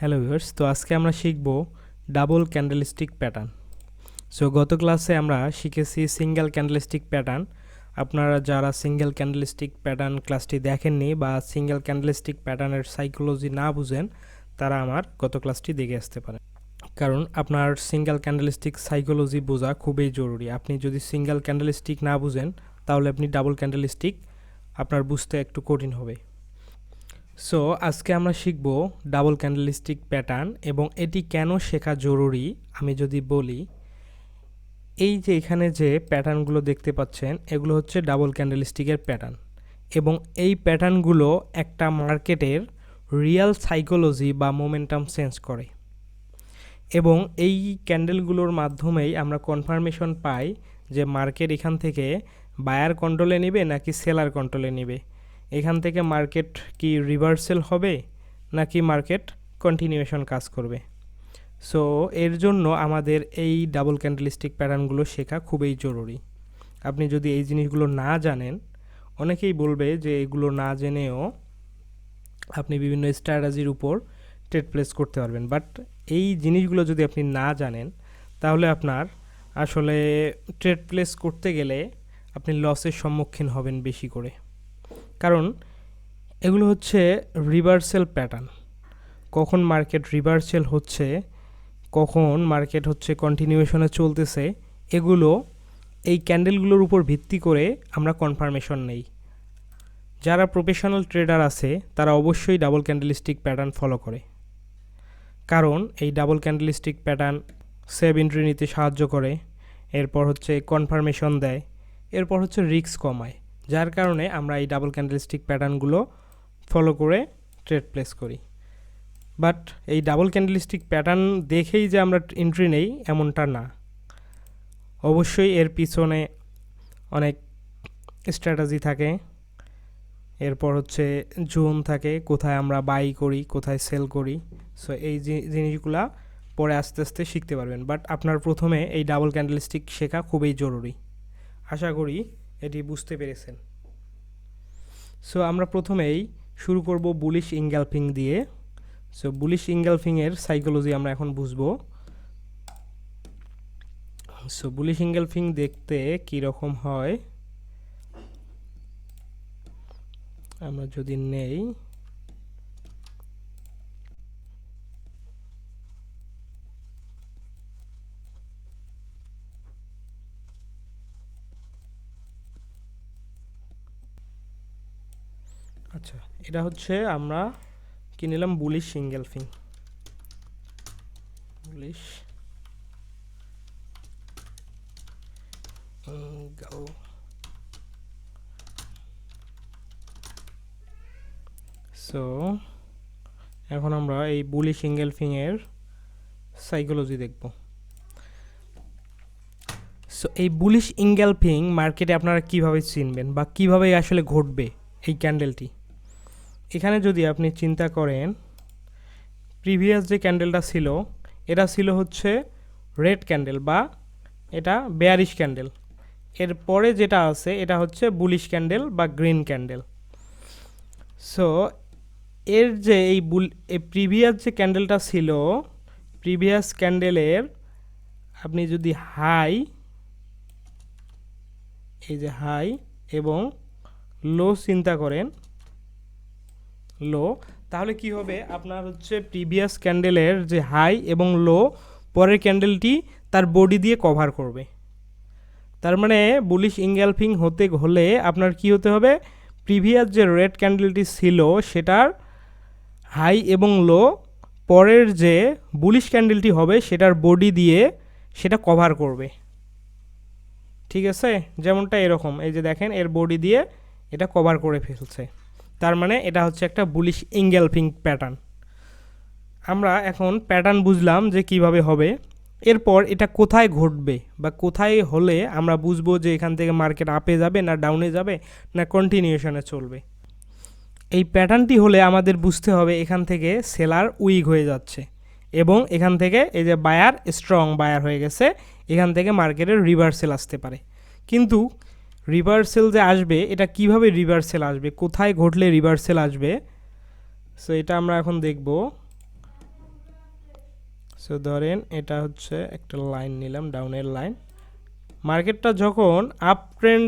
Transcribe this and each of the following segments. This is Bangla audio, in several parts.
হ্যালো ভিউয়ার্স, তো আজকে আমরা শিখব ডাবল ক্যান্ডেলস্টিক প্যাটার্ন। সো গত ক্লাসে আমরা শিখেছি সিঙ্গেল ক্যান্ডেলস্টিক প্যাটার্ন। আপনারা যারা সিঙ্গেল ক্যান্ডেলস্টিক প্যাটার্ন ক্লাসটি দেখেননি বা সিঙ্গেল ক্যান্ডেলস্টিক প্যাটার্নের সাইকোলজি না বুঝেন, তারা আমার গত ক্লাসটি দেখে আসতে পারেন। কারণ আপনার সিঙ্গেল ক্যান্ডেলস্টিক সাইকোলজি বোঝা খুবই জরুরি। আপনি যদি সিঙ্গেল ক্যান্ডেলস্টিক না বুঝেন, তাহলে আপনি ডাবল ক্যান্ডেলস্টিক আপনার বুঝতে একটু কঠিন হবে। সো আজকে আমরা শিখব ডাবল ক্যান্ডেলস্টিক প্যাটার্ন, এবং এটি কেন শেখা জরুরি আমি যদি বলি, এই যে এখানে যে প্যাটার্নগুলো দেখতে পাচ্ছেন, এগুলো হচ্ছে ডাবল ক্যান্ডেলস্টিকের প্যাটার্ন, এবং এই প্যাটার্নগুলো একটা মার্কেটের রিয়েল সাইকোলজি বা মোমেন্টাম চেঞ্জ করে, এবং এই ক্যান্ডেলগুলোর মাধ্যমেই আমরা কনফার্মেশন পাই যে মার্কেট এখান থেকে বায়ার কন্ট্রোলে নেবে নাকি সেলার কন্ট্রোলে নেবে, এখান থেকে মার্কেট কি রিভার্সাল হবে নাকি মার্কেট কন্টিনিউয়েশন কাজ করবে। সো এর জন্য আমাদের এই ডাবল ক্যান্ডেলস্টিক প্যাটার্নগুলো শেখা খুবই জরুরি। আপনি যদি এই জিনিসগুলো না জানেন, অনেকেই বলবে যে এগুলো না জেনেও আপনি বিভিন্ন স্ট্র্যাটেজির উপর ট্রেড প্লেস করতে পারবেন, বাট এই জিনিসগুলো যদি আপনি না জানেন, তাহলে আপনার আসলে ট্রেড প্লেস করতে গেলে আপনি লসের সম্মুখীন হবেন বেশি করে। কারণ এগুলো হচ্ছে রিভার্সাল প্যাটার্ন। কখন মার্কেট রিভার্সাল হচ্ছে, কখন মার্কেট হচ্ছে কন্টিনিউয়েশনে চলতেছে, এগুলো এই ক্যান্ডেলগুলোর উপর ভিত্তি করে আমরা কনফার্মেশন নেই। যারা প্রফেশনাল ট্রেডার আছে তারা অবশ্যই ডাবল ক্যান্ডেলস্টিক প্যাটার্ন ফলো করে, কারণ এই double candlestick pattern save entry নিতে সাহায্য করে, এরপর হচ্ছে কনফার্মেশন দেয়, এরপর হচ্ছে রিস্ক কমায়, যার কারণে আমরা এই ডাবল ক্যান্ডেলস্টিক প্যাটার্নগুলো ফলো করে ট্রেড প্লেস করি। বাট এই ডাবল ক্যান্ডেলস্টিক প্যাটার্ন দেখেই যে আমরা এন্ট্রি নেই এমনটা না, অবশ্যই এর পিছনে অনেক স্ট্র্যাটেজি থাকে, এরপর হচ্ছে জোন থাকে, কোথায় আমরা বাই করি কোথায় সেল করি। সো এই জিনিসগুলা পরে আস্তে আস্তে শিখতে পারবেন, বাট আপনার প্রথমে এই ডাবল ক্যান্ডেলস্টিক শেখা খুবই জরুরি। আশা করি এটি বুঝতে পেরেছেন। সো আমরা প্রথমেই শুরু করব বুলিশ ইনগালফিং দিয়ে। সো বুলিশ ইনগালফিংয়ের সাইকোলজি আমরা এখন বুঝবো। সো বুলিশ ইনগালফিং দেখতে কীরকম হয় আমরা যদি নেই, আচ্ছা এটা হচ্ছে আমরা কি নিলাম, বুলিশ ইনগালফিং। বুলিশ সো এখন আমরা এই বুলিশ ইনগালফিংয়ের সাইকোলজি দেখব। সো এই বুলিশ ইনগালফিং মার্কেটে আপনারা কিভাবে চিনবেন বা কিভাবে আসলে ঘটবে এই ক্যান্ডেলটি। এখানে যদি আপনি চিন্তা করেন, প্রিভিয়াস যে ক্যান্ডেলটা ছিল এটা ছিল হচ্ছে রেড ক্যান্ডেল বা এটা বেয়ারিশ ক্যান্ডেল, এরপরে যেটা আছে এটা হচ্ছে বুলিশ ক্যান্ডেল বা গ্রিন ক্যান্ডেল। সো এর যে এই প্রিভিয়াস যে ক্যান্ডেলটা ছিল, প্রিভিয়াস ক্যান্ডেলের আপনি যদি হাই, এই যে হাই এবং লো চিন্তা করেন, লো, তাহলে কি হবে আপনার হচ্ছে প্রিভিয়াস ক্যান্ডেলের যে হাই এবং লো পরের ক্যান্ডেলটি তার বডি দিয়ে কভার করবে। তার মানে বুলিশ ইনগালফিং হতে হলে আপনার কি হতে হবে, প্রিভিয়াস যে রেড ক্যান্ডেলটি ছিল সেটার হাই এবং লো পরের যে বুলিশ ক্যান্ডেলটি হবে সেটার বডি দিয়ে সেটা কভার করবে। ঠিক আছে, যেমনটা এরকম, এই যে দেখেন এর বডি দিয়ে এটা কভার করে ফেলছে, তার মানে এটা হচ্ছে একটা বুলিশ ইনগালফিং প্যাটার্ন। আমরা এখন প্যাটার্ন বুঝলাম যে কিভাবে হবে, এরপর এটা কোথায় ঘটবে বা কোথায় হলে আমরা বুঝবো যে এখান থেকে মার্কেট আপে যাবে না ডাউনে যাবে না কন্টিনিউশনে চলবে। এই প্যাটার্নটি হলে আমাদের বুঝতে হবে এখান থেকে সেলার উইক হয়ে যাচ্ছে এবং এখান থেকে এই যে বায়ার স্ট্রং বায়ার হয়ে গেছে, এখান থেকে মার্কেটের রিভার্সেল আসতে পারে। কিন্তু রিভার্সেল যে আসবে এটা কিভাবে রিভার্সেল আসবে, কোথায় ঘটলে রিভার্সেল আসবে, সো এটা আমরা এখন দেখব। সো ধরেন এটা হচ্ছে একটা লাইন নিলাম, ডাউনের লাইন। মার্কেটটা যখন আপ ট্রেন্ড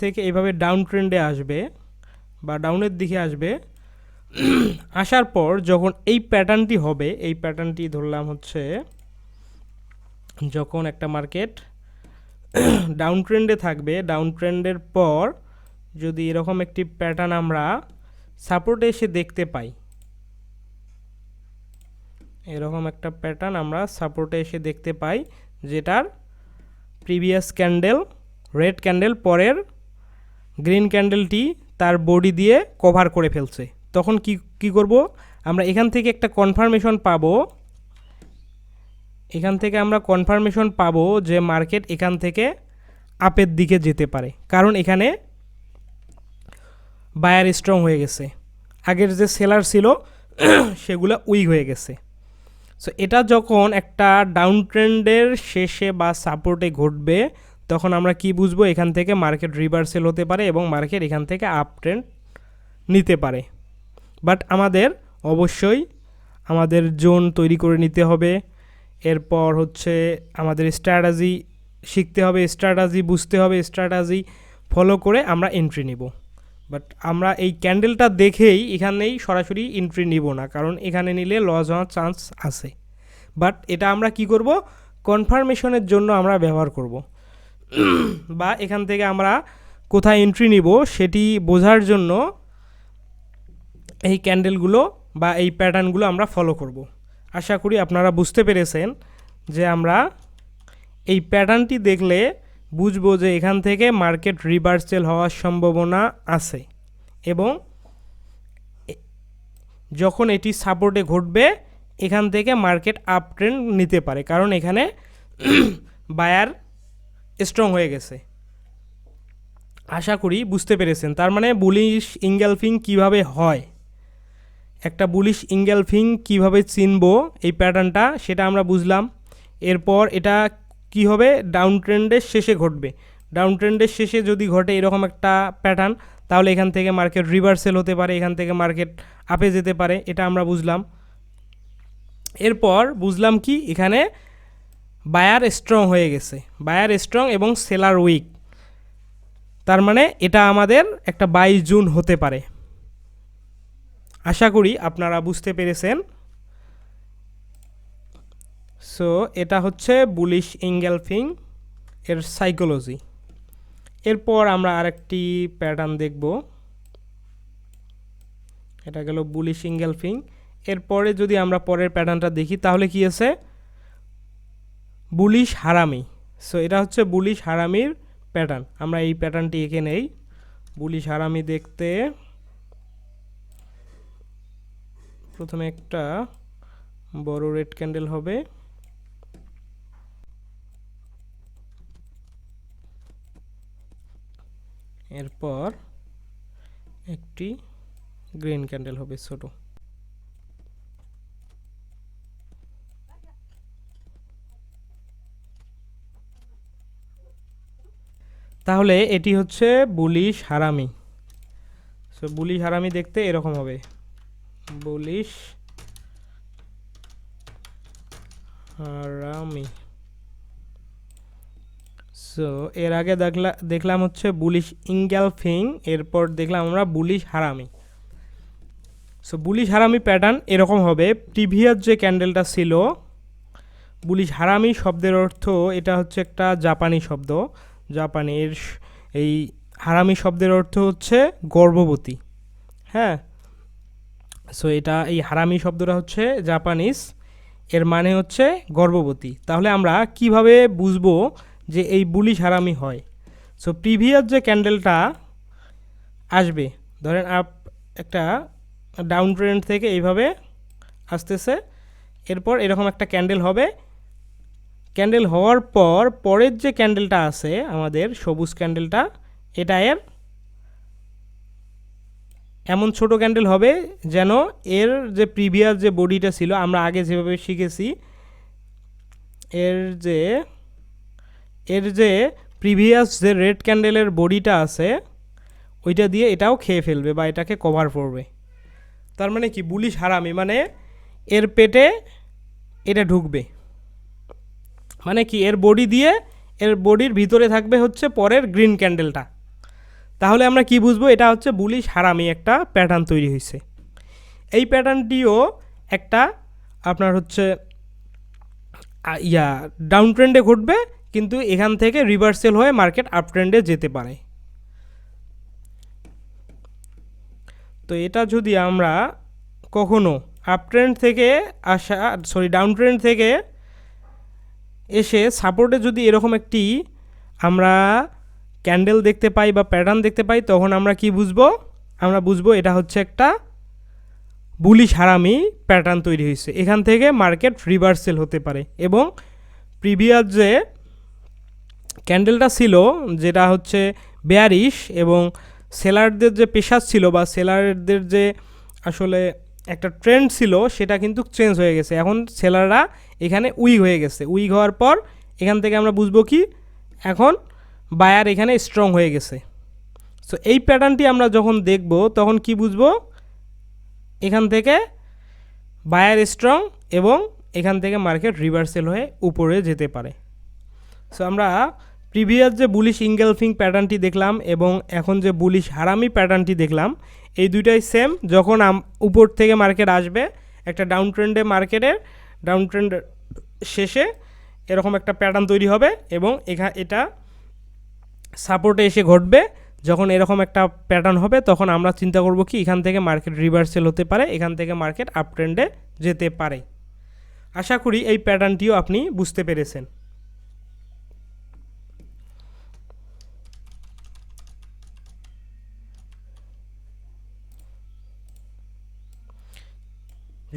থেকে এইভাবে ডাউন ট্রেন্ডে আসবে বা ডাউনের দিকে আসবে, আসার পর যখন এই প্যাটার্নটি হবে, এই প্যাটার্নটি ধরলাম হচ্ছে যখন একটা মার্কেট ডাউন ট্রেন্ডে থাকবে, ডাউন ট্রেন্ডের পর যদি এরকম একটি প্যাটার্ন আমরা সাপোর্টে এসে দেখতে পাই, এরকম একটা প্যাটার্ন আমরা সাপোর্টে এসে দেখতে পাই, যেটার প্রিভিয়াস ক্যান্ডেল রেড ক্যান্ডেল পরের গ্রিন ক্যান্ডেলটি তার বডি দিয়ে কভার করে ফেলছে, তখন কি করব আমরা এখান থেকে একটা কনফার্মেশন পাবো। এখান থেকে আমরা কনফার্মেশন পাবো যে মার্কেট এখান থেকে আপের দিকে যেতে পারে, কারণ এখানে বায়ার স্ট্রং হয়ে গেছে, আগের যে সেলার ছিল সেগুলো উইক হয়ে গেছে। সো এটা যখন একটা ডাউন ট্রেন্ডের শেষে বা সাপোর্টে ঘটবে, তখন আমরা কি বুঝবো, এখান থেকে মার্কেট রিভার্সেল হতে পারে এবং মার্কেট এখান থেকে আপ ট্রেন্ড নিতে পারে। বাট আমাদের অবশ্যই আমাদের জোন তৈরি করে নিতে হবে, এরপর হচ্ছে আমাদের স্ট্র্যাটেজি শিখতে হবে, স্ট্র্যাটেজি বুঝতে হবে, স্ট্র্যাটেজি ফলো করে আমরা এন্ট্রি নিব। বাট আমরা এই ক্যান্ডেলটা দেখেই এখানেই সরাসরি এন্ট্রি নিব না, কারণ এখানে নিলে লস হওয়ার চান্স আছে। বাট এটা আমরা কি করব, কনফার্মেশনের জন্য আমরা ব্যবহার করব, বা এখান থেকে আমরা কোথায় এন্ট্রি নিব সেটি বোঝার জন্য এই ক্যান্ডেলগুলো বা এই প্যাটার্নগুলো আমরা ফলো করব। আশা করি আপনারা বুঝতে পেরেছেন যে আমরা এই প্যাটার্নটি দেখলে বুঝবো যে এখান থেকে মার্কেট রিভার্সেল হওয়ার সম্ভাবনা আছে, এবং যখন এটি সাপোর্টে ঘটবে এখান থেকে মার্কেট আপ ট্রেন্ড নিতে পারে, কারণ এখানে বায়ার স্ট্রং হয়ে গেছে। আশা করি বুঝতে পেরেছেন। তার মানে বুলিশ ইনগালফিং কিভাবে হয়, একটা বুলিশ ইনগালফিং কিভাবে চিনব এই প্যাটার্নটা, সেটা আমরা বুঝলাম। এরপর এটা কি হবে, ডাউন ট্রেন্ডের শেষে ঘটবে। ডাউন ট্রেন্ডের শেষে যদি ঘটে এরকম একটা প্যাটার্ন, তাহলে এখান থেকে মার্কেট রিভার্সেল হতে পারে, এখান থেকে মার্কেট আপে যেতে পারে, এটা আমরা বুঝলাম। এরপর বুঝলাম কি, এখানে বায়ার স্ট্রং হয়ে গেছে, বায়ার স্ট্রং এবং সেলার উইক, তার মানে এটা আমাদের একটা বাই জোন হতে পারে। আশা করি আপনারা বুঝতে পেরেছেন। সো এটা হচ্ছে বুলিশ ইনগালফিং এর সাইকোলজি। এরপর আমরা আরেকটি প্যাটার্ন দেখব, এটা গেল বুলিশ ইনগালফিং। এরপরে যদি আমরা পরের প্যাটার্নটা দেখি তাহলে কি আছে, বুলিশ হারামি। সো এটা হচ্ছে বুলিশ হারামির প্যাটার্ন। আমরা এই প্যাটার্নটি এঁকে নেই। বুলিশ হারামি দেখতে প্রথমে একটা বড় রেড ক্যান্ডেল হবে, এরপর একটি গ্রিন ক্যান্ডেল হবে ছোট। তাহলে এটি হচ্ছে বুলিশ হারামি। সো বুলিশ হারামি দেখতে এরকম হবে, বুলিশ হারামি। সো এর আগে দেখলাম হচ্ছে বুলিশ ইনগালফিং, এরপর দেখলাম আমরা বুলিশ হারামি। সো বুলিশ হারামি প্যাটার্ন এরকম হবে। প্রিভিয়াস যে ক্যান্ডেলটা ছিল, বুলিশ হারামি শব্দের অর্থ, এটা হচ্ছে একটা জাপানি শব্দ, জাপানির এই হারামি শব্দের অর্থ হচ্ছে গর্ভবতী। হ্যাঁ, সো এটা এই হারামি শব্দটা হচ্ছে জাপানিজ, এর মানে হচ্ছে গর্ভবতী। তাহলে আমরা কিভাবে বুঝবো যে এই বুলিশ হারামি হয়? সো প্রিভিয়াস যে ক্যান্ডেলটা আসবে, ধরেন একটা ডাউন ট্রেন্ড থেকে এইভাবে আসতেছে, এরপর এরকম একটা ক্যান্ডেল হবে। ক্যান্ডেল হওয়ার পর পরের যে ক্যান্ডেলটা আছে আমাদের সবুজ ক্যান্ডেলটা, এটা এর এমন ছোট ক্যান্ডেল হবে যেন এর যে প্রিভিয়াস যে বডিটা ছিল, আমরা আগে যেভাবে শিখেছি, এর যে প্রিভিয়াস যে রেড ক্যান্ডেলের বডিটা আছে ওইটা দিয়ে এটাও খেয়ে ফেলবে বা এটাকে কভার করবে। তার মানে কি, বুলিশ হারামি মানে এর পেটে এটা ঢুকবে, মানে কি এর বডি দিয়ে এর বডির ভিতরে থাকবে হচ্ছে পরের গ্রিন ক্যান্ডেলটা। তাহলে আমরা কি বুঝবো, এটা হচ্ছে বুলিশ হারামি একটা প্যাটার্ন তৈরি হয়েছে। এই প্যাটার্নটিও একটা আপনার হচ্ছে ডাউন ট্রেন্ডে ঘটবে, কিন্তু এখান থেকে রিভার্সেল হয়ে মার্কেট আপ ট্রেন্ডে যেতে পারে। তো এটা যদি আমরা কখনো আপ ট্রেন্ড থেকে ডাউন ট্রেন্ড থেকে এসে সাপোর্টে যদি এরকম একটি আমরা ক্যান্ডেল দেখতে পাই বা প্যাটার্ন দেখতে পাই, তখন আমরা কি বুঝবো, আমরা বুঝবো এটা হচ্ছে একটা বুলিশ হারামি প্যাটার্ন তৈরি হয়েছে, এখান থেকে মার্কেট রিভার্সেল হতে পারে। এবং প্রিভিয়াস যে ক্যান্ডেলটা ছিল যেটা হচ্ছে বেয়ারিশ, এবং সেলারদের যে পেশা ছিল বা সেলারদের যে আসলে একটা ট্রেন্ড ছিল সেটা কিন্তু চেঞ্জ হয়ে গেছে। এখন সেলাররা এখানে উইক হয়ে গেছে, উইক হওয়ার পর এখান থেকে আমরা বুঝবো কি এখন বায়ার এখানে স্ট্রং হয়ে গেছে। সো এই প্যাটার্নটি আমরা যখন দেখব তখন কি বুঝবো, এখান থেকে বায়ার স্ট্রং এবং এখান থেকে মার্কেট রিভার্সেল হয়ে উপরে যেতে পারে। সো আমরা প্রিভিয়াস যে বুলিশ ইনগালফিং প্যাটার্নটি দেখলাম এবং এখন যে বুলিশ হারামি প্যাটার্নটি দেখলাম, এই দুইটাই সেম। যখন উপর থেকে মার্কেট আসবে একটা ডাউন ট্রেন্ডে, মার্কেটের ডাউন ট্রেন্ড শেষে এরকম একটা প্যাটার্ন তৈরি হবে এবং এটা সাপোর্টে এসে ঘটবে। যখন এরকম একটা প্যাটার্ন হবে তখন আমরা চিন্তা করব কি এখান থেকে মার্কেট রিভার্সেল হতে পারে, এখান থেকে মার্কেট আপ ট্রেন্ডে যেতে পারে। আশা করি এই প্যাটার্নটিও আপনি বুঝতে পেরেছেন।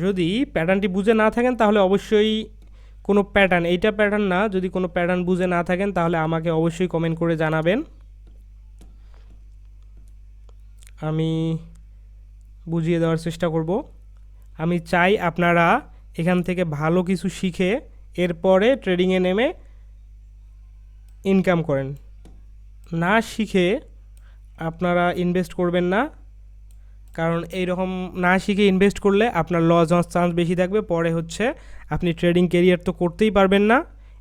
যদি প্যাটার্নটি বুঝে না থাকেন তাহলে অবশ্যই কোনো প্যাটার্ন, এইটা প্যাটার্ন না, যদি কোনো প্যাটার্ন বুঝে না থাকেন তাহলে আমাকে অবশ্যই কমেন্ট করে জানাবেন, আমি বুঝিয়ে দেওয়ার চেষ্টা করব। আমি চাই আপনারা এখান থেকে ভালো কিছু শিখে এরপরে ট্রেডিংয়ে নেমে ইনকাম করেন। না শিখে আপনারা ইনভেস্ট করবেন না, কারণ এইরকম না শিখে ইনভেস্ট করলে আপনার লস হওয়ার চান্স বেশি থাকবে। পরে হচ্ছে আপনি ট্রেডিং কেরিয়ার তো করতেই পারবেন না,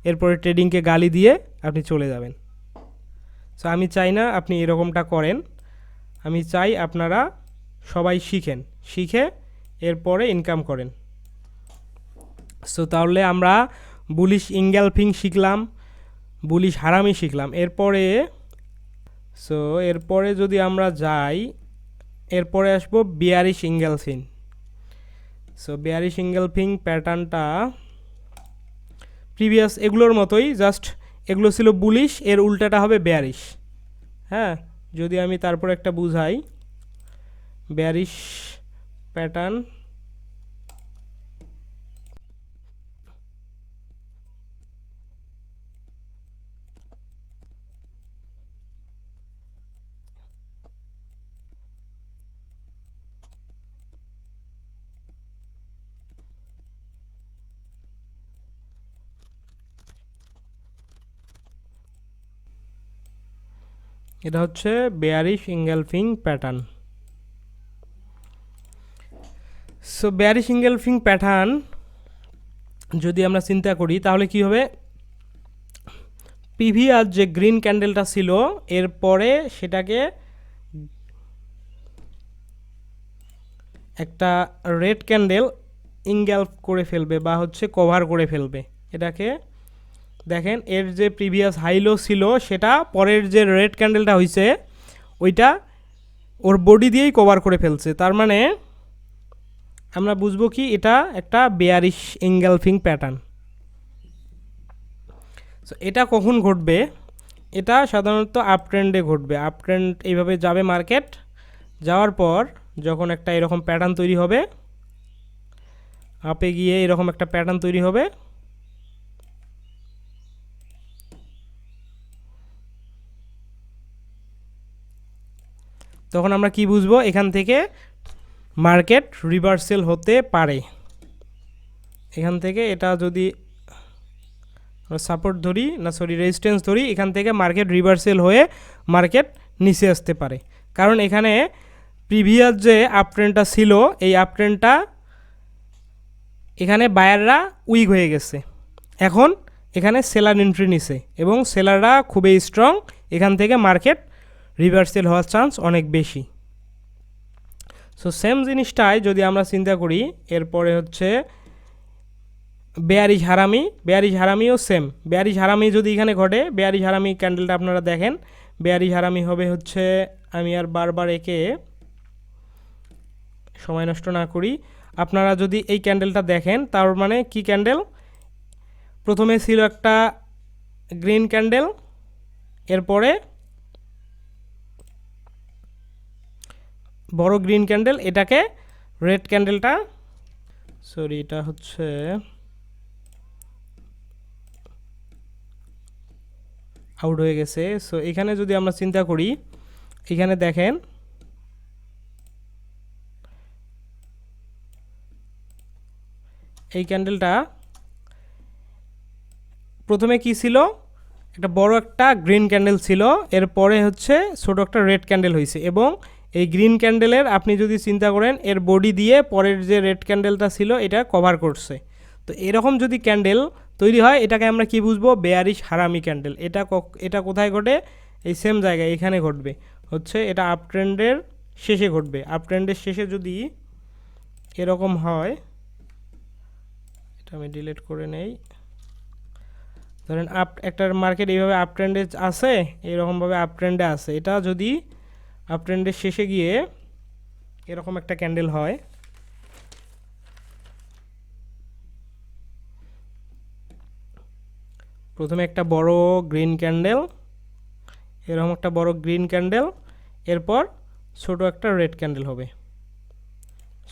এরপরে ট্রেডিংকে গালি দিয়ে আপনি চলে যাবেন। সো আমি চাই না আপনি এরকমটা করেন, আমি চাই আপনারা সবাই শিখেন, শিখে এরপরে ইনকাম করেন। সো তাহলে আমরা বুলিশ ইনগালফিং শিখলাম, বুলিশ হারামি শিখলাম। এরপরে যদি আমরা যাই, এরপরে আসবো bearish engulfing. So bearish engulfing প্যাটার্নটা প্রিভিয়াস এগুলোর মতোই, জাস্ট এগুলো ছিল বুলিশ, এর উল্টাটা হবে বেয়ারিশ। হ্যাঁ, যদি আমি তারপর একটা বুঝাই, বেয়ারিশ প্যাটার্ন এটা হচ্ছে bearish engulfing pattern. So bearish engulfing pattern যদি আমরা চিন্তা করি তাহলে কি হবে, প্রিভিয়াস যে গ্রিন ক্যান্ডেলটা ছিল এরপরে সেটাকে একটা রেড ক্যান্ডেল ইনগালফ করে ফেলবে বা হচ্ছে কভার করে ফেলবে। এটাকে দেখেন, এর যে প্রিভিয়াস হাইলো ছিল সেটা পরের যে রেড ক্যান্ডেলটা হয়েছে ওইটা ওর বডি দিয়েই কভার করে ফেলছে। তার মানে আমরা বুঝবো কি এটা একটা বেয়ারিশ ইনগালফিং প্যাটার্ন। সো এটা কখন ঘটবে, এটা সাধারণত আপ ট্রেন্ডে ঘটবে। আপ ট্রেন্ড এইভাবে যাবে মার্কেট, যাওয়ার পর যখন একটা এরকম প্যাটার্ন তৈরি হবে, আপে গিয়ে এরকম একটা প্যাটার্ন তৈরি হবে, তখন আমরা কি বুঝবো, এখান থেকে মার্কেট রিভার্সেল হতে পারে। এখান থেকে এটা যদি সাপোর্ট ধরি রেজিস্ট্যান্স ধরি, এখান থেকে মার্কেট রিভার্সেল হয়ে মার্কেট নিচে আসতে পারে। কারণ এখানে প্রিভিয়াস যে আপ ট্রেন্ডটা ছিল এই আপ ট্রেন্ডটা এখানে বায়াররা উইক হয়ে গেছে, এখন এখানে সেলার এন্ট্রি নিছে এবং সেলাররা খুবই স্ট্রং, এখান থেকে মার্কেট রিভার্সাল হওয়ার চান্স অনেক বেশি। সো সেম জিনিসটাই যদি আমরা চিন্তা করি, এরপরে হচ্ছে বেয়ারিশ হারামি, বেয়ারিশ হারামিও সেম। বেয়ারিশ হারামি যদি এখানে ঘটে, বেয়ারিশ হারামি ক্যান্ডেলটা আপনারা দেখেন, বেয়ারিশ হারামি হবে হচ্ছে, আমি আর বারবার একে সময় নষ্ট না করি, আপনারা যদি এই ক্যান্ডেলটা দেখেন, তার মানে কি ক্যান্ডেল, প্রথমে ছিল একটা গ্রিন ক্যান্ডেল, এরপরে বড় গ্রিন ক্যান্ডেল, এটাকে রেড ক্যান্ডেলটা, সরি এটা হচ্ছে আউট হয়ে গেছে। সো এখানে যদি আমরা চিন্তা করি, এখানে দেখেন এই ক্যান্ডেলটা প্রথমে কি ছিল, একটা বড় একটা গ্রিন ক্যান্ডেল ছিল, এরপরে হচ্ছে ছোট একটা রেড ক্যান্ডেল হয়েছে, এবং এই গ্রিন ক্যান্ডেলের আপনি যদি চিন্তা করেন এর বডি দিয়ে পরের যে রেড ক্যান্ডেলটা ছিল এটা কভার করছে। তো এরকম যদি ক্যান্ডেল তৈরি হয়, এটাকে আমরা কি বুঝবো, বেয়ারিশ হারামি ক্যান্ডেল। এটা কোথায় ঘটে, এই সেম জায়গায় এখানে ঘটবে, হচ্ছে এটা আপ ট্রেন্ডের শেষে ঘটবে। আপ ট্রেন্ডের শেষে যদি এরকম হয়, এটা আমি ডিলিট করে নেই, ধরেন একটা মার্কেট এইভাবে আপ ট্রেন্ডে আছে, এরকমভাবে আপ ট্রেন্ডে আছে, এটা যদি আপ ট্রেন্ডের শেষে গিয়ে এরকম একটা ক্যান্ডেল হয়, প্রথমে একটা বড় গ্রিন ক্যান্ডেল, এরকম একটা বড় গ্রিন ক্যান্ডেল, এরপর ছোট একটা রেড ক্যান্ডেল হবে,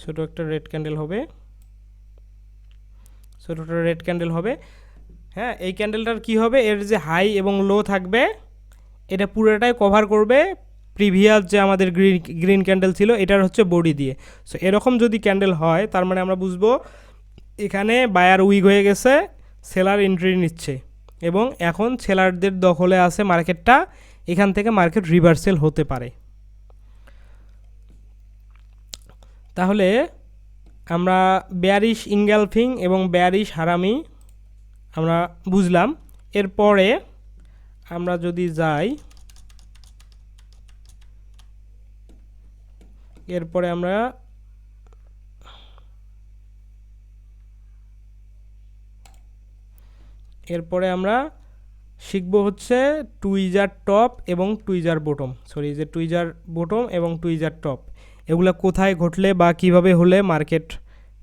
ছোট একটা রেড ক্যান্ডেল হবে, ছোটটা রেড ক্যান্ডেল হবে। হ্যাঁ, এই ক্যান্ডেলটার কি হবে, এর যে হাই এবং লো থাকবে এটা পুরোটাই কভার করবে প্রিভিয়াস যে আমাদের গ্রিন ক্যান্ডেল ছিল এটার হচ্ছে বডি দিয়ে। সো এরকম যদি ক্যান্ডেল হয়, তার মানে আমরা বুঝবো এখানে বায়ার উইক হয়ে গেছে, সেলার এন্ট্রি নিচ্ছে এবং এখন সেলারদের দখলে আছে মার্কেটটা, এখান থেকে মার্কেট রিভার্সাল হতে পারে। তাহলে আমরা বেয়ারিশ ইনগালফিং এবং বেয়ারিশ হারামি আমরা বুঝলাম। এরপরে আমরা যদি যাই, এরপরে আমরা শিখব হচ্ছে টুইজার টপ এবং টুইজার বটম, সরি যে টুইজার বটম এবং টুইজার টপ এগুলো কোথায় ঘটলে বা কিভাবে হলে মার্কেট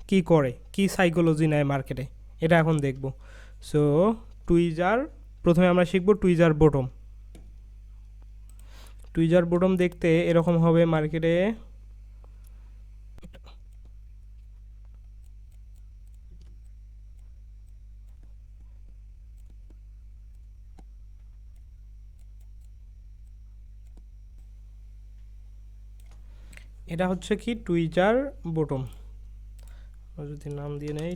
কি করে, কি সাইকোলজি নেয় মার্কেটে, এটা এখন দেখব। সো টুইজার, প্রথমে আমরা শিখব টুইজার বটম। টুইজার বটম দেখতে এরকম হবে মার্কেটে, এটা হচ্ছে কি টুইজার বটম, যদি নাম দিয়ে নেই,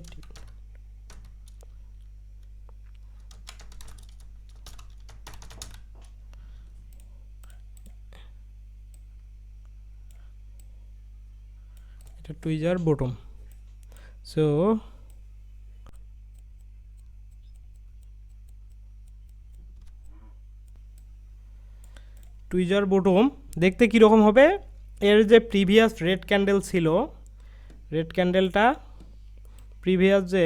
এটা tweezer bottom. So tweezer bottom দেখতে কীরকম হবে, এর যে প্রিভিয়াস রেড ক্যান্ডেল ছিল, রেড ক্যান্ডেলটা প্রিভিয়াস যে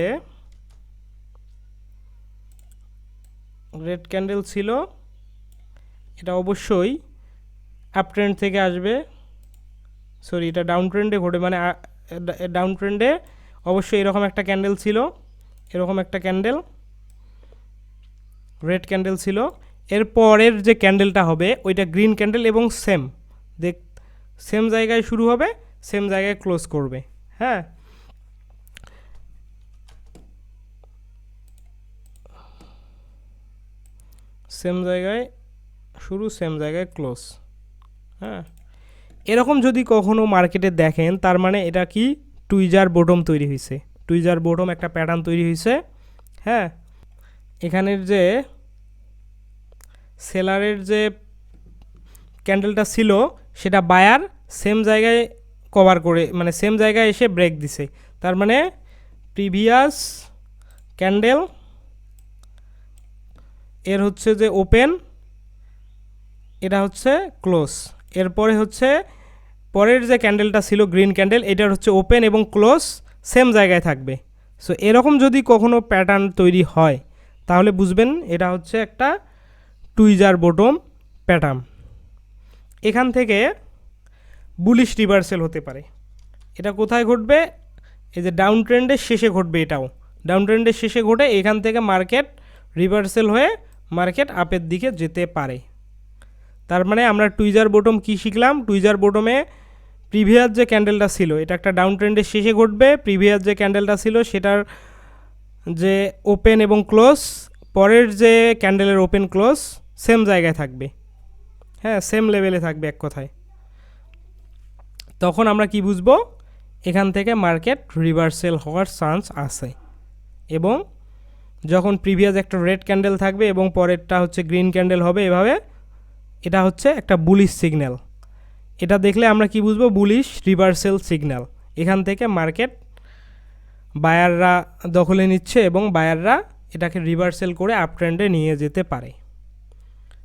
রেড ক্যান্ডেল ছিল এটা অবশ্যই আপ ট্রেন্ড থেকে আসবে, সরি এটা ডাউন ট্রেন্ডে ঘটে, মানে ডাউন ট্রেন্ডে অবশ্যই এরকম একটা ক্যান্ডেল ছিল, এরকম একটা ক্যান্ডেল রেড ক্যান্ডেল ছিল, এরপরের যে ক্যান্ডেলটা হবে ওইটা গ্রিন ক্যান্ডেল এবং সেম জায়গায় শুরু হবে, সেম জায়গায় ক্লোজ করবে। হ্যাঁ, সেম জায়গায় শুরু, সেম জায়গায় ক্লোজ। হ্যাঁ, এরকম যদি কখনো মার্কেটে দেখেন, তার মানে এটা কি টুইজার বটম তৈরি হয়েছে, টুইজার বটম একটা প্যাটার্ন তৈরি হয়েছে। হ্যাঁ, এখানের যে সেলারের যে ক্যান্ডেলটা ছিল সেটা বায়ার সেম জায়গায় কভার করে, মানে সেম জায়গায় এসে ব্রেক দিছে, তার মানে প্রিভিয়াস ক্যান্ডেল এর হচ্ছে যে ওপেন, এটা হচ্ছে ক্লোজ। এরপরে হচ্ছে পরের যে ক্যান্ডেলটা ছিল গ্রিন ক্যান্ডেল, এটার হচ্ছে ওপেন এবং ক্লোজ সেম জায়গায় থাকবে। সো এরকম যদি কখনো প্যাটার্ন তৈরি হয় তাহলে বুঝবেন এটা হচ্ছে একটা টুইজার বটম প্যাটার্ন। এখান থেকে বুলিশ রিভার্সেল হতে পারে। এটা কোথায় ঘটবে? এই যে ডাউন ট্রেন্ডের শেষে ঘটবে। এটাও ডাউন ট্রেন্ডের শেষে ঘটে এখান থেকে মার্কেট রিভার্সেল হয়ে মার্কেট আপের দিকে যেতে পারে। তার মানে আমরা টুইজার বটম কি শিখলাম? টুইজার বটমে প্রিভিয়াস যে ক্যান্ডেলটা ছিল এটা একটা ডাউন ট্রেন্ডের শেষে ঘটবে, প্রিভিয়াস যে ক্যান্ডেলটা ছিল সেটার যে ওপেন এবং ক্লোজ, পরের যে ক্যান্ডেলের ওপেন ক্লোজ সেম জায়গায় থাকবে, হ্যাঁ সেম লেভেলে থাকবে এক কথায়। তখন আমরা কি বুঝবো? এখান থেকে মার্কেট রিভার্সেল হওয়ার চান্স আছে। এবং যখন প্রিভিয়াস একটা রেড ক্যান্ডেল থাকবে এবং পরেরটা হচ্ছে গ্রিন ক্যান্ডেল হবে, এভাবে এটা হচ্ছে একটা বুলিশ সিগন্যাল। এটা দেখলে আমরা কি বুঝবো? Bullish reversal signal. এখান থেকে মার্কেট বায়াররা দখলে নিচ্ছে এবং বায়াররা এটাকে রিভার্সেল করে আপ ট্রেন্ডে নিয়ে যেতে পারে।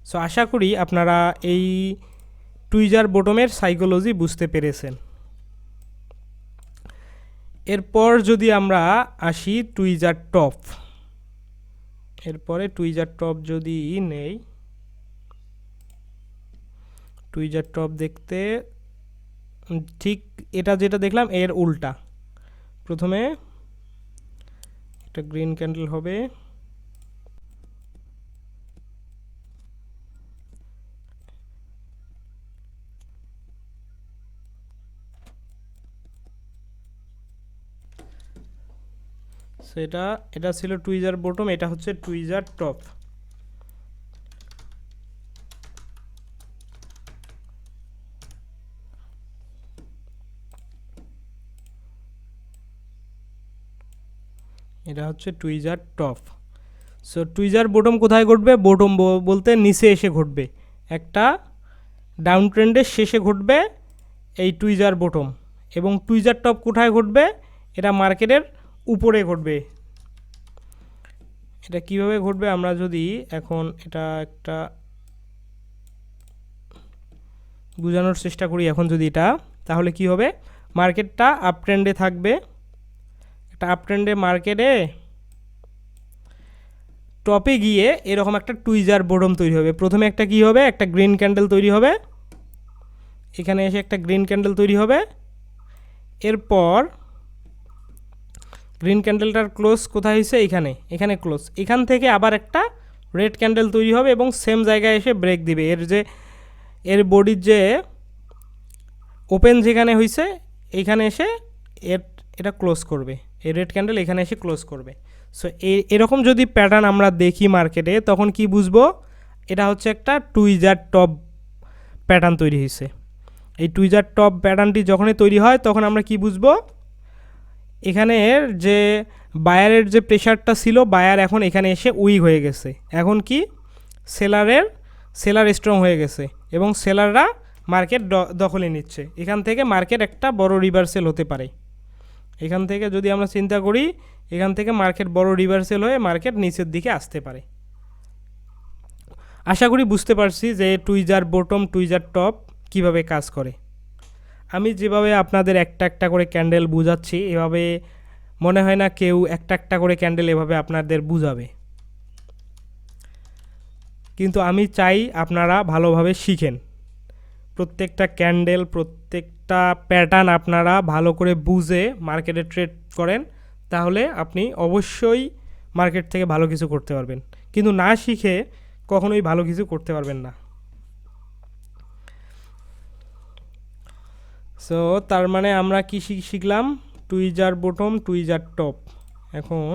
সো আশা করি আপনারা এই টুইজার বটমের সাইকোলজি বুঝতে পেরেছেন। এরপর যদি আমরা আসি টুইজার টপ, এরপরে টুইজার টপ যদি নেই, টুইজার টপ দেখতে ঠিক এটা যেটা দেখলাম এর উল্টা। প্রথমে একটা গ্রিন ক্যান্ডেল হবে, সেটা এটা ছিল টুইজার বটম, এটা হচ্ছে টুইজার টপ। এটা হচ্ছে tweezer top. So tweezer bottom কোথায় ঘটবে? বটম বলতে নিচে এসে ঘটবে, একটা ডাউন ট্রেন্ডের শেষে ঘটবে এই টুইজার বটম। এবং টুইজার টপ কোথায় ঘটবে? এটা মার্কেটের উপরে ঘটবে। এটা কিভাবে ঘটবে আমরা যদি এখন এটা একটা বোঝানোর চেষ্টা করি এখন যদি এটা, তাহলে কি হবে? মার্কেটটা আপ ট্রেন্ডে থাকবে, একটা আপ ট্রেন্ডে মার্কেটে টপে গিয়ে এরকম একটা টুইজার বটম তৈরি হবে। প্রথমে একটা কি হবে? একটা গ্রিন ক্যান্ডেল তৈরি হবে, এখানে এসে একটা গ্রিন ক্যান্ডেল তৈরি হবে। এরপর গ্রিন ক্যান্ডেলটার ক্লোজ কোথায় হয়েছে? এখানে, এখানে ক্লোজ। এখান থেকে আবার একটা রেড ক্যান্ডেল তৈরি হবে এবং সেম জায়গায় এসে ব্রেক দিবে। এর বডির যে ওপেন যেখানে হয়েছে এইখানে এসে এটা ক্লোজ করবে, এই রেড ক্যান্ডেল এখানে এসে ক্লোজ করবে। সো এরকম যদি প্যাটার্ন আমরা দেখি মার্কেটে, তখন কি বুঝবো? এটা হচ্ছে একটা টুইজার টপ প্যাটার্ন তৈরি হয়েছে। এই টুইজার টপ প্যাটার্নটি যখনই তৈরি হয় তখন আমরা কি বুঝবো? এখানের যে বায়ারের যে প্রেশারটা ছিল, বায়ার এখন এখানে এসে উইক হয়ে গেছে। এখন কি সেলার স্ট্রং হয়ে গেছে এবং সেলাররা মার্কেট দখলে নিচ্ছে। এখান থেকে মার্কেট একটা বড় রিভার্সেল হতে পারে। এখান থেকে যদি আমরা চিন্তা করি, এখান থেকে মার্কেট বড় রিভার্সেল হয়ে মার্কেট নিচের দিকে আসতে পারে। আশা করি বুঝতে পারছি যে টুইজার বটম টুইজার টপ কিভাবে কাজ করে। আমি যেভাবে আপনাদের একটা একটা করে ক্যান্ডেল বুঝাচ্ছি, এভাবে মনে হয় না কেউ একটা একটা করে ক্যান্ডেল এভাবে আপনাদের বুঝাবে। কিন্তু আমি চাই আপনারা ভালোভাবে শিখেন, প্রত্যেকটা ক্যান্ডেল প্রত্যেকটা প্যাটার্ন আপনারা ভালো করে বুঝে মার্কেটে ট্রেড করেন, তাহলে আপনি অবশ্যই মার্কেট থেকে ভালো কিছু করতে পারবেন। কিন্তু না শিখে কখনোই ভালো কিছু করতে পারবেন না। সো তার মানে আমরা কি শিখলাম? Tweezer bottom tweezer top. এখন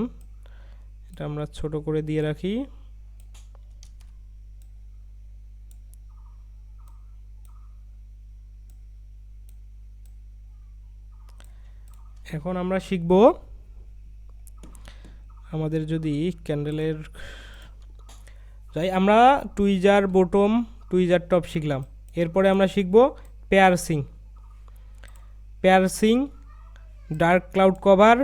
এটা আমরা ছোট করে দিয়ে রাখি। এখন আমরা শিখব, আমাদের যদি ক্যান্ডেলের যাই, আমরা টুইজার বটম টুইজার টপ শিখলাম। এরপরে আমরা শিখব piercing, dark cloud cover,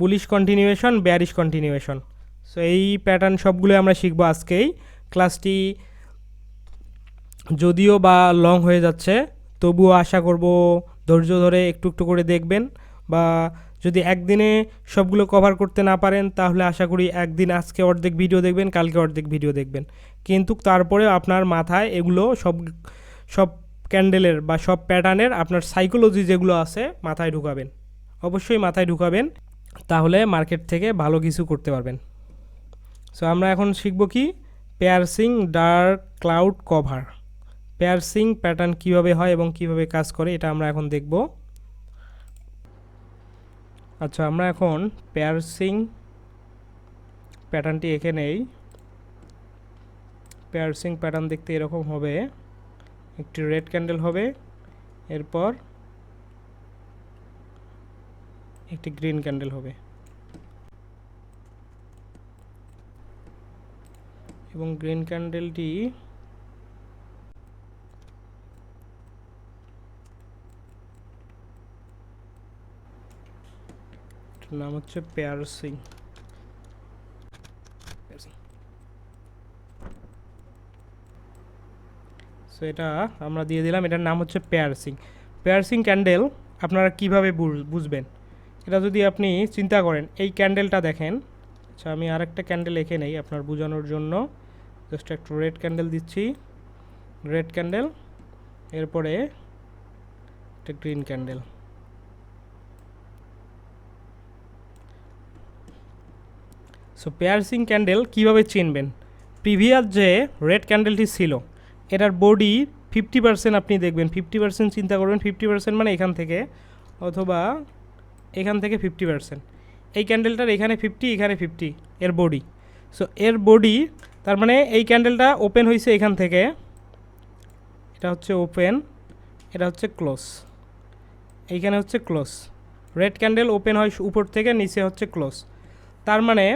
bullish continuation, bearish continuation. So এই প্যাটার্ন সবগুলো আমরা শিখবো আজকেই। ক্লাসটি যদিও বা লং হয়ে যাচ্ছে, তবুও আশা করব ধৈর্য ধরে একটু একটু করে দেখবেন, বা যদি একদিনে সবগুলো কভার করতে না পারেন তাহলে আশা করি একদিন আজকে অর্ধেক ভিডিও দেখবেন, কালকে অর্ধেক ভিডিও দেখবেন, কিন্তু তারপরেও আপনার মাথায় এগুলো সব সব ক্যান্ডেলের বা সব প্যাটার্নের আপনার সাইকোলজি যেগুলো আছে মাথায় ঢুকাবেন, অবশ্যই মাথায় ঢুকাবেন, তাহলে মার্কেট থেকে ভালো কিছু করতে পারবেন। সো আমরা এখন শিখব কি, পেয়ারসিং ডার্ক ক্লাউড কভার। পেয়ারসিং প্যাটার্ন কিভাবে হয় এবং কিভাবে কাজ করে এটা আমরা এখন দেখব। আচ্ছা, আমরা এখন পেয়ারসিং প্যাটার্নটি এঁকে নেই। পেয়ারসিং প্যাটার্ন দেখতে এরকম হবে, একটি রেড ক্যান্ডেল হবে, এরপর একটি গ্রিন ক্যান্ডেল হবে, এবং গ্রিন ক্যান্ডেলটি নাম হচ্ছে পেয়ারসিং। সো এটা আমরা দিয়ে দিলাম, এটার নাম হচ্ছে পেয়ারসিং। পেয়ারসিং ক্যান্ডেল আপনারা কিভাবে বুঝবেন, এটা যদি আপনি চিন্তা করেন, এই ক্যান্ডেলটা দেখেন। আচ্ছা, আমি আরেকটা ক্যান্ডেল এঁকে নেই আপনার বোঝানোর জন্য। জাস্ট একটু রেড ক্যান্ডেল দিচ্ছি, রেড ক্যান্ডেল, এরপরে একটা গ্রিন ক্যান্ডেল। সো পেয়ারসিং ক্যান্ডেল কীভাবে চিনবেন, প্রিভিয়াস যে রেড ক্যান্ডেলটি ছিল এটার বডি 50% আপনি দেখবেন, 50% চিন্তা করবেন, 50% মানে এখান থেকে, অথবা এখান থেকে 50%। এই ক্যান্ডেলটার এখানে 50, এখানে 50 এর বডি। সো এর বডি, তার মানে এই ক্যান্ডেলটা ওপেন হয়েছে এখান থেকে, এটা হচ্ছে ওপেন, এটা হচ্ছে ক্লোজ, এইখানে হচ্ছে ক্লোজ। রেড ক্যান্ডেল ওপেন হয় উপর থেকে, নিচে হচ্ছে ক্লোজ। তার মানে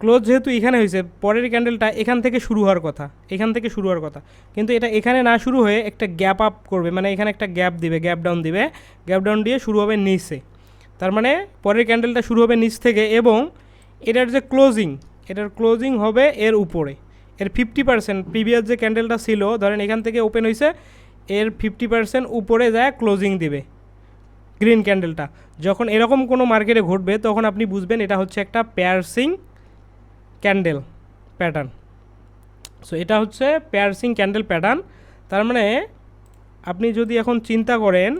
ক্লোজ যেহেতু এখানে হয়েছে, পরের ক্যান্ডেলটা এখান থেকে শুরু হওয়ার কথা, এখান থেকে শুরু হওয়ার কথা, কিন্তু এটা এখানে না শুরু হয়ে একটা গ্যাপ আপ করবে, মানে এখানে একটা গ্যাপ দিবে, গ্যাপ ডাউন দিবে, গ্যাপ ডাউন দিয়ে শুরু হবে নিচে। তার মানে পরের ক্যান্ডেলটা শুরু হবে নিচ থেকে, এবং এটার যে ক্লোজিং, এটার ক্লোজিং হবে এর উপরে। এর 50% প্রিভিয়াস যে ক্যান্ডেলটা ছিল, ধরেন এখান থেকে ওপেন হয়েছে, এর 50% উপরে যায় ক্লোজিং দিবে গ্রিন ক্যান্ডেলটা। যখন এরকম কোনো মার্কেটে ঘটবে তখন আপনি বুঝবেন এটা হচ্ছে একটা পেয়ারসিং ক্যান্ডেল প্যাটার্ন। সো এটা হচ্ছে পেয়ারসিং ক্যান্ডেল প্যাটার্ন। তার মানে আপনি যদি এখন চিন্তা করেন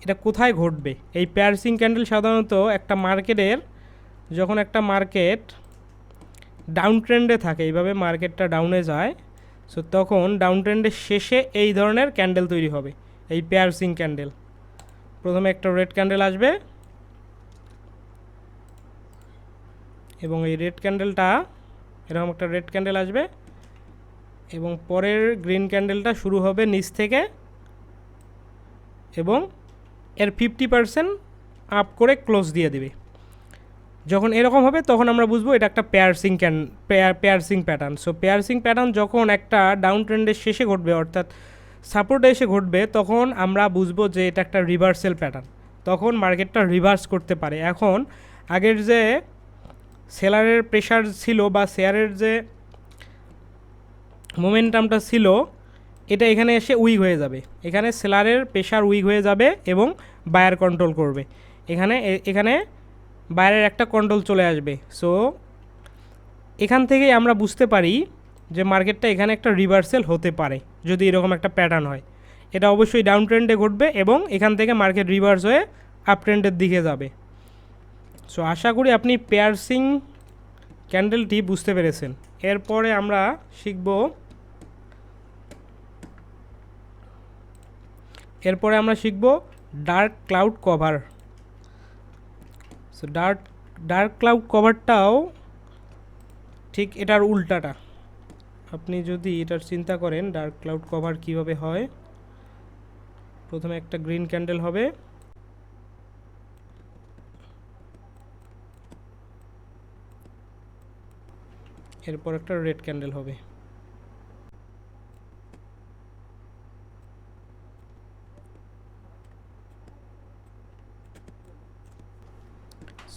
এটা কোথায় ঘটবে, এই পেয়ারসিং ক্যান্ডেল সাধারণত একটা মার্কেটের, যখন একটা মার্কেট ডাউন ট্রেন্ডে থাকে, এইভাবে মার্কেটটা ডাউনে যায়, সো তখন ডাউন ট্রেন্ডের শেষে এই ধরনের ক্যান্ডেল তৈরি হবে, এই পেয়ারসিং ক্যান্ডেল। প্রথমে একটা রেড ক্যান্ডেল আসবে, এবং এই রেড ক্যান্ডেলটা, এরকম একটা রেড ক্যান্ডেল আসবে, এবং পরের গ্রিন ক্যান্ডেলটা শুরু হবে নিচ থেকে, এবং এর 50% আপ করে ক্লোজ দিয়ে দেবে। যখন এরকম হবে তখন আমরা বুঝবো এটা একটা পেয়ারসিং পেয়ারসিং প্যাটার্ন। সো পেয়ারসিং প্যাটার্ন যখন একটা ডাউন ট্রেন্ডের শেষে ঘটবে, অর্থাৎ সাপোর্টে এসে ঘটবে, তখন আমরা বুঝবো যে এটা একটা রিভার্সাল প্যাটার্ন, তখন মার্কেটটা রিভার্স করতে পারে। এখন আগের যে সেলারের প্রেশার ছিল বা শেয়ারের যে মোমেন্টামটা ছিল, এটা এখানে এসে উইক হয়ে যাবে, এখানে সেলারের প্রেশার উইক হয়ে যাবে এবং বায়ার কন্ট্রোল করবে, এখানে বায়ারের একটা কন্ট্রোল চলে আসবে। সো এখান থেকেই আমরা বুঝতে পারি যে মার্কেটটা এখানে একটা রিভার্সাল হতে পারে যদি এরকম একটা প্যাটার্ন হয়। এটা অবশ্যই ডাউন ট্রেন্ডে ঘটবে এবং এখান থেকে মার্কেট রিভার্স হয়ে আপ ট্রেন্ডের দিকে যাবে। সো আশা করি আপনি পেয়ারসিং ক্যান্ডেলটি বুঝতে পেরেছেন। এরপরে আমরা শিখব, dark cloud cover. So dark cloud কভারটাও ঠিক এটার উল্টাটা। আপনি যদি এটার চিন্তা করেন ডার্ক ক্লাউড কভার কিভাবে হয়, প্রথমে একটা গ্রিন ক্যান্ডেল হবে, এরপর একটা রেড ক্যান্ডেল হবে,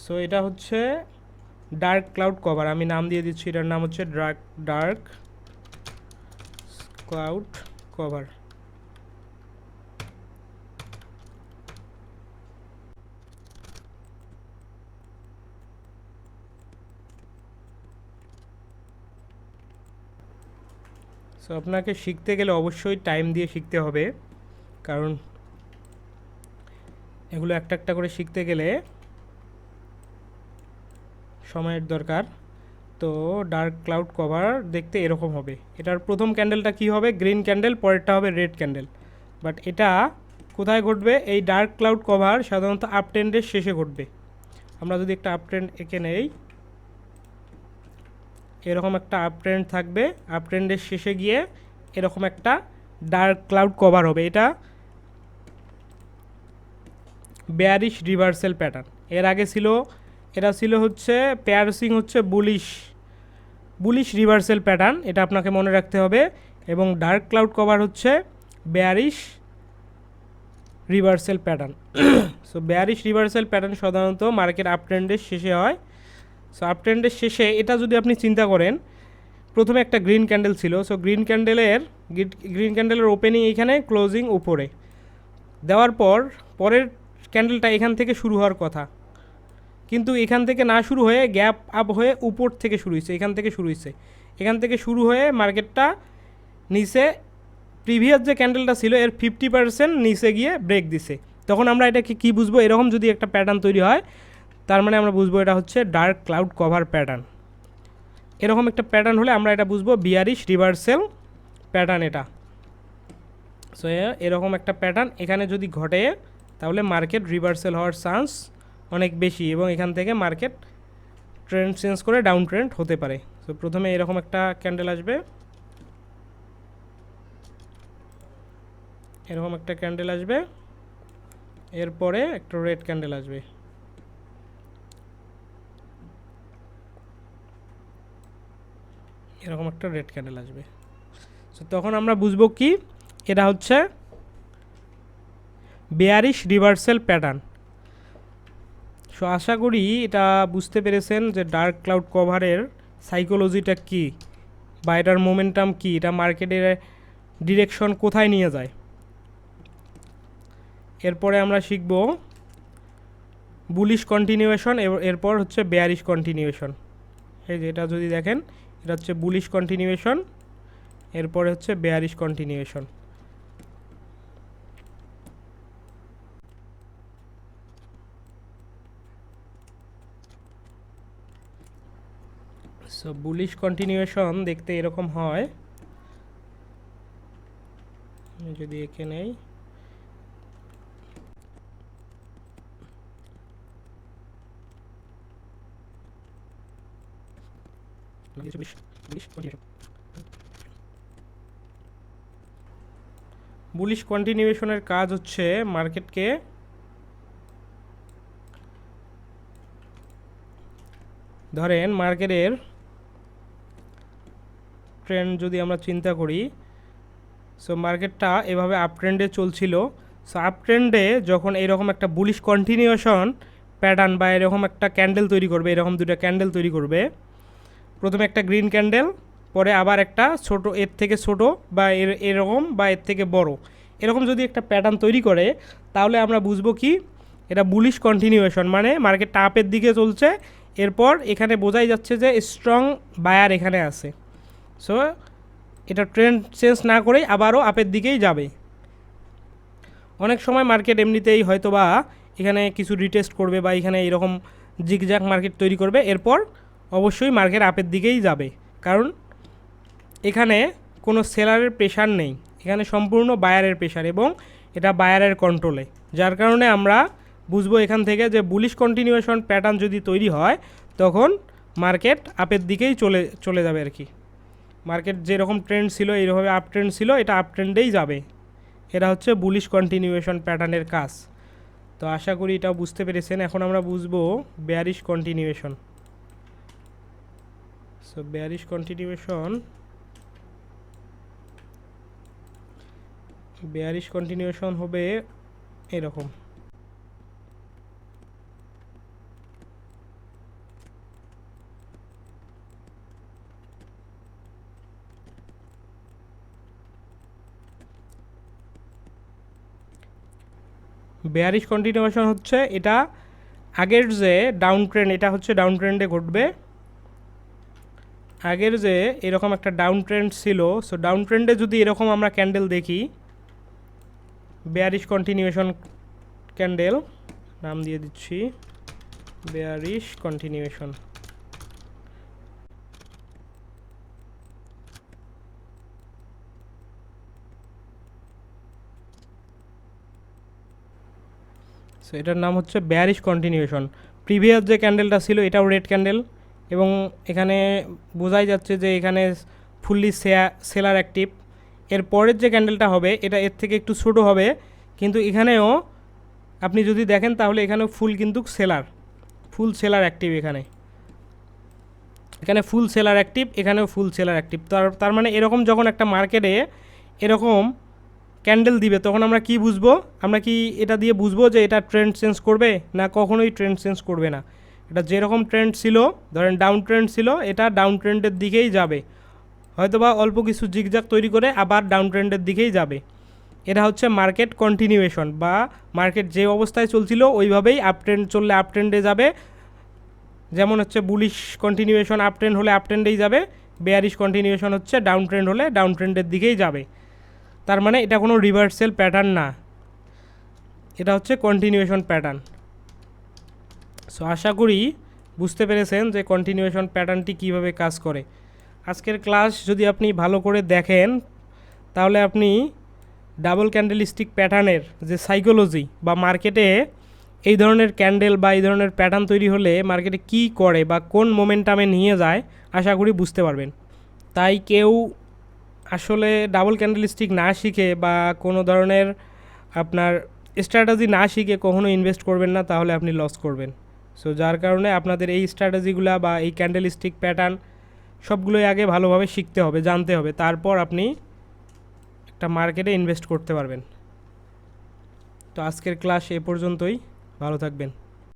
সো এটা হচ্ছে ডার্ক ক্লাউড কভার, আমি নাম দিয়ে দিচ্ছি, এটার নাম হচ্ছে ডার্ক ক্লাউড কভার। সো আপনাকে শিখতে গেলে অবশ্যই টাইম দিয়ে শিখতে হবে, কারণ এগুলো একটা একটা করে শিখতে গেলে সময়ের দরকার। তো ডার্ক ক্লাউড কভার দেখতে এরকম হবে। এটার প্রথম ক্যান্ডেলটা কি হবে? গ্রিন ক্যান্ডেল, পরেরটা হবে রেড ক্যান্ডেল। বাট এটা কোথায় ঘটবে? এই ডার্ক ক্লাউড কভার সাধারণত আপ ট্রেন্ডের শেষে ঘটবে। আমরা যদি একটা আপ ট্রেন্ড এঁকে নেই, এরকম একটা আপ ট্রেন্ড থাকবে, আপ ট্রেন্ডের শেষে গিয়ে এরকম একটা ডার্ক ক্লাউড কভার হবে। এটা বেয়ারিশ রিভার্সাল প্যাটার্ন। এর আগে ছিল, এটা ছিল হচ্ছে পেয়ারসিং, হচ্ছে বুলিশ রিভার্সাল প্যাটার্ন, এটা আপনাকে মনে রাখতে হবে। এবং ডার্ক ক্লাউড কভার হচ্ছে bearish reversal pattern. So bearish reversal pattern সাধারণত মার্কেট আপ ট্রেন্ডের শেষে হয়। সো আপ ট্রেন্ডের শেষে এটা যদি আপনি চিন্তা করেন, প্রথমে একটা গ্রিন ক্যান্ডেল ছিল, সো গ্রিন ক্যান্ডেলের ওপেনিং এইখানে, ক্লোজিং উপরে দেওয়ার পর পরের ক্যান্ডেলটা এখান থেকে শুরু হওয়ার কথা, কিন্তু এখান থেকে না শুরু হয়ে গ্যাপ আপ হয়ে উপর থেকে শুরু হয়েছে, এখান থেকে শুরু হয়ে মার্কেটটা নিচে প্রিভিয়াস যে ক্যান্ডেলটা ছিল এর 50% নিচে গিয়ে ব্রেক দিছে। তখন আমরা এটাকে কী বুঝবো? এরকম যদি একটা প্যাটার্ন তৈরি হয়, তার মানে আমরা বুঝবো এটা হচ্ছে ডার্ক ক্লাউড কভার প্যাটার্ন। এরকম একটা প্যাটার্ন হলে আমরা এটা বুঝবো বিয়ারিশ রিভার্সাল প্যাটার্ন এটা। সো এরকম একটা প্যাটার্ন এখানে যদি ঘটে, তাহলে মার্কেট রিভার্সাল হওয়ার চান্স অনেক বেশি, এবং এখান থেকে মার্কেট ট্রেন্ড চেঞ্জ করে ডাউন ট্রেন্ড হতে পারে। সো প্রথমে এরকম একটা ক্যান্ডেল আসবে, এরকম একটা ক্যান্ডেল আসবে, এরপরে একটা রেড ক্যান্ডেল আসবে, এরকম একটা রেড ক্যান্ডেল আসবে। সো তখন আমরা বুঝবো কি এটা হচ্ছে বেয়ারিশ রিভার্সাল প্যাটার্ন। সো আশা করি এটা বুঝতে পেরেছেন যে ডার্ক ক্লাউড কভারের সাইকোলজিটা কী, বা এটার মোমেন্টাম কী, এটা মার্কেটের ডিরেকশন কোথায় নিয়ে যায়। এরপরে আমরা শিখব বুলিশ কন্টিনিউয়েশন, এরপর হচ্ছে বেয়ারিশ কন্টিনিউয়েশন। এই যে এটা যদি দেখেন, এটা হচ্ছে বুলিশ কন্টিনিউয়েশন, এরপরে হচ্ছে bearish continuation. So bullish continuation দেখতে এরকম হয়, আমি যদি এঁকে নেই, বুলিশ কন্টিনিউয়েশনের কাজ হচ্ছে মার্কেটকে ধরেন মার্কেটের ট্রেন্ড যদি আমরা চিন্তা করি, সো মার্কেটটা এভাবে আপ ট্রেন্ডে চলছিল। সো আপ ট্রেন্ডে যখন এরকম একটা বুলিশ কন্টিনিউয়েশন প্যাটার্ন বা এরকম একটা ক্যান্ডেল তৈরি করবে, এরকম দুটো ক্যান্ডেল তৈরি করবে, প্রথমে একটা গ্রিন ক্যান্ডেল, পরে আবার একটা ছোট, এর থেকে ছোট বা এরকম বা এর থেকে বড়, এরকম যদি একটা প্যাটার্ন তৈরি করে, তাহলে আমরা বুঝবো কি এটা বুলিশ কন্টিনিউয়েশন, মানে মার্কেটটা আপের দিকে চলছে। এরপর এখানে বোঝাই যাচ্ছে যে স্ট্রং বায়ার এখানে আছে। সো এটা ট্রেন্ড চেঞ্জ না করেই আবারও আপের দিকেই যাবে। অনেক সময় মার্কেট এমনিতেই হয়তো বা এখানে কিছু রিটেস্ট করবে বা এখানে এরকম জিগজ্যাগ মার্কেট তৈরি করবে, এরপর অবশ্যই মার্কেট আপের দিকেই যাবে, কারণ এখানে কোনো সেলারের প্রেশার নেই, এখানে সম্পূর্ণ বায়ারের প্রেশার এবং এটা বায়ারের কন্ট্রোলে। যার কারণে আমরা বুঝবো এখান থেকে যে বুলিশ কন্টিনিউয়েশন প্যাটার্ন যদি তৈরি হয়, তখন মার্কেট আপের দিকেই চলে যাবে আর কি। মার্কেট যেরকম ট্রেন্ড ছিল, এইভাবে আপ ট্রেন্ড ছিল, এটা আপ ট্রেন্ডেই যাবে। এটা হচ্ছে বুলিশ কন্টিনিউয়েশন প্যাটার্নের কাজ। তো আশা করি এটাও বুঝতে পেরেছেন। এখন আমরা বুঝবো bearish continuation. So bearish continuation হবে এরকম। বেয়ারিশ কন্টিনিউয়েশন হচ্ছে এটা আগের যে ডাউন ট্রেন্ড, এটা হচ্ছে ডাউন ট্রেন্ডে ঘটবে। আগের যে এরকম একটা ডাউন ট্রেন্ড ছিল, সো ডাউন ট্রেন্ডে যদি এরকম আমরা ক্যান্ডেল দেখি, বেয়ারিশ কন্টিনিউয়েশন ক্যান্ডেল, নাম দিয়ে দিচ্ছি বেয়ারিশ কন্টিনিউয়েশন। সো এটার নাম হচ্ছে বেয়ারিশ কন্টিনিউয়েশন। প্রিভিয়াস যে ক্যান্ডেলটা ছিল এটাও রেড ক্যান্ডেল, এবং এখানে বোঝাই যাচ্ছে যে এখানে ফুললি সেলার অ্যাক্টিভ। এর পরের যে ক্যান্ডেলটা হবে এটা এর থেকে একটু ছোটো হবে, কিন্তু এখানেও আপনি যদি দেখেন তাহলে এখানেও কিন্তু ফুল সেলার অ্যাক্টিভ। এখানে ফুল সেলার অ্যাক্টিভ, এখানেও ফুল সেলার অ্যাক্টিভ। তার মানে এরকম যখন একটা মার্কেটে এরকম ক্যান্ডেল দিবে তখন আমরা কি বুঝবো? আমরা কি এটা দিয়ে বুঝবো যে এটা ট্রেন্ড চেঞ্জ করবে? না, কখনোই ট্রেন্ড চেঞ্জ করবে না। এটা যেরকম ট্রেন্ড ছিল, ধরেন ডাউন ট্রেন্ড ছিল, এটা ডাউন ট্রেন্ডের দিকেই যাবে, হয়তোবা অল্প কিছু জিগজাগ তৈরি করে আবার ডাউন ট্রেন্ডের দিকেই যাবে। এটা হচ্ছে মার্কেট কন্টিনিউয়েশন, বা মার্কেট যে অবস্থায় চলছিল ওইভাবেই আপ ট্রেন্ড চললে আপ ট্রেন্ডে যাবে। যেমন হচ্ছে বুলিশ কন্টিনিউয়েশন আপ ট্রেন্ড হলে আপ ট্রেন্ডেই যাবে, বেয়ারিশ কন্টিনিউয়েশন হচ্ছে ডাউন ট্রেন্ড হলে ডাউন ট্রেন্ডের দিকেই যাবে। তার মানে এটা কোনো রিভার্সাল প্যাটার্ন না, এটা হচ্ছে কন্টিনিউয়েশন প্যাটার্ন। সো আশা করি বুঝতে পেরেছেন যে কন্টিনিউয়েশন প্যাটার্নটি কীভাবে কাজ করে। আজকের ক্লাস যদি আপনি ভালো করে দেখেন তাহলে আপনি ডাবল ক্যান্ডেলস্টিক প্যাটার্নের যে সাইকোলজি, বা মার্কেটে এই ধরনের ক্যান্ডেল বা এই ধরনের প্যাটার্ন তৈরি হলে মার্কেটে কী করে বা কোন মোমেন্টামে নিয়ে যায়, আশা করি বুঝতে পারবেন। তাই কেউ আসলে ডাবল ক্যান্ডেলস্টিক না শিখে বা কোনো ধরনের আপনার স্ট্র্যাটেজি না শিখে কখনো ইনভেস্ট করবেন না, তাহলে আপনি লস করবেন। সো যার কারণে আপনাদের এই স্ট্র্যাটেজিগুলো বা এই ক্যান্ডেলস্টিক প্যাটার্ন সবগুলোই আগে ভালোভাবে শিখতে হবে, জানতে হবে, তারপর আপনি একটা মার্কেটে ইনভেস্ট করতে পারবেন। তো আজকের ক্লাস এ পর্যন্তই, ভালো থাকবেন।